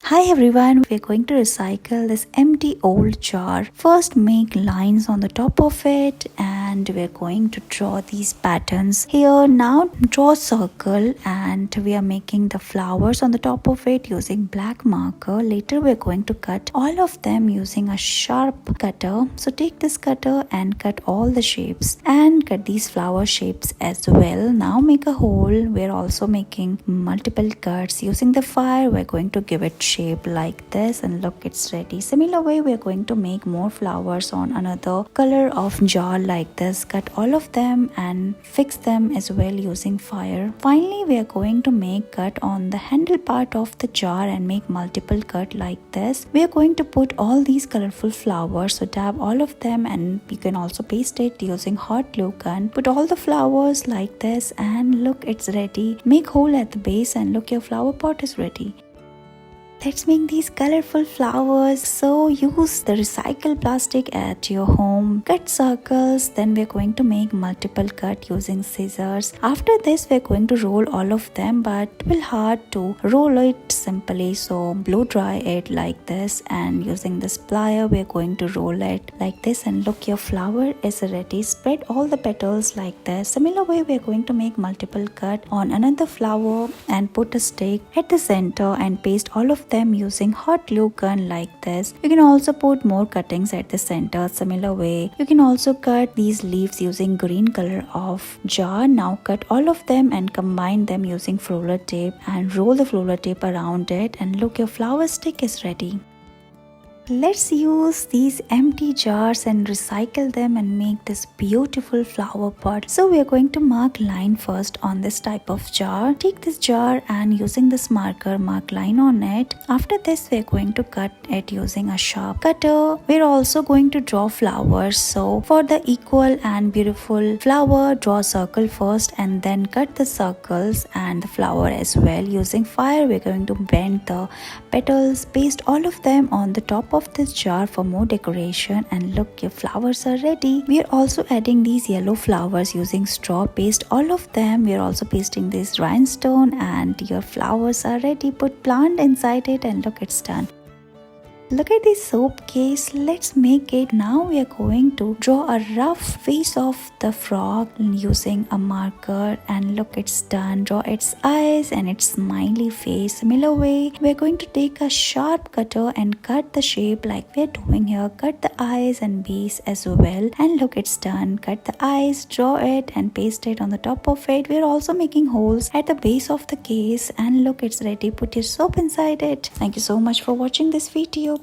Hi everyone, we're going to recycle this empty old jar. First make lines on the top of it and we're going to draw these patterns. Here now draw a circle and we are making the flowers on the top of it using black marker. Later we're going to cut all of them using a sharp cutter. So take this cutter and cut all the shapes and cut these flower shapes as well. Now make a hole. We're also making multiple cuts using the fire. We're going to give it shape like this and look, it's ready. Similar way we're going to make more flowers on another color of jar like this. Cut all of them and fix them as well using fire. Finally we are going to make cut on the handle part of the jar and make multiple cut like this. We are going to put all these colorful flowers, so dab all of them and you can also paste it using hot glue gun. Put all the flowers like this and look, it's ready. Make hole at the base and look, your flower pot is ready. Let's make these colorful flowers. So use the recycled plastic at your home. Cut circles. Then we're going to make multiple cut using scissors. After this we're going to roll all of them, but it will hard to roll it simply. So blow dry it like this and using this plier we're going to roll it like this and look, your flower is ready. Spread all the petals like this. Similar way we're going to make multiple cut on another flower and put a stick at the center and paste all of them using hot glue gun like this. You can also put more cuttings at the center. Similar way you can also cut these leaves using green color of jar. Now cut all of them and combine them using flower tape and roll the flower tape around it and look, your flower stick is ready. Let's use these empty jars and recycle them and make this beautiful flower pot. So we are going to mark line first on this type of jar. Take this jar and using this marker mark line on it. After this we are going to cut it using a sharp cutter. We're also going to draw flowers. So for the equal and beautiful flower, draw a circle first and then cut the circles and the flower as well. Using fire we're going to bend the petals, paste all of them on the top of this jar for more decoration and look, your flowers are ready. We are also adding these yellow flowers using straw. Paste all of them. We are also pasting this rhinestone and your flowers are ready. Put plant inside it and look, it's done. Look at this soap case. Let's make it. Now we are going to draw a rough face of the frog using a marker and look, it's done. Draw its eyes and its smiley face. Similar way we are going to take a sharp cutter and cut the shape like we are doing here. Cut the eyes and base as well and look, it's done. Cut the eyes, draw it and paste it on the top of it. We are also making holes at the base of the case and look, it's ready. Put your soap inside it. Thank you so much for watching this video.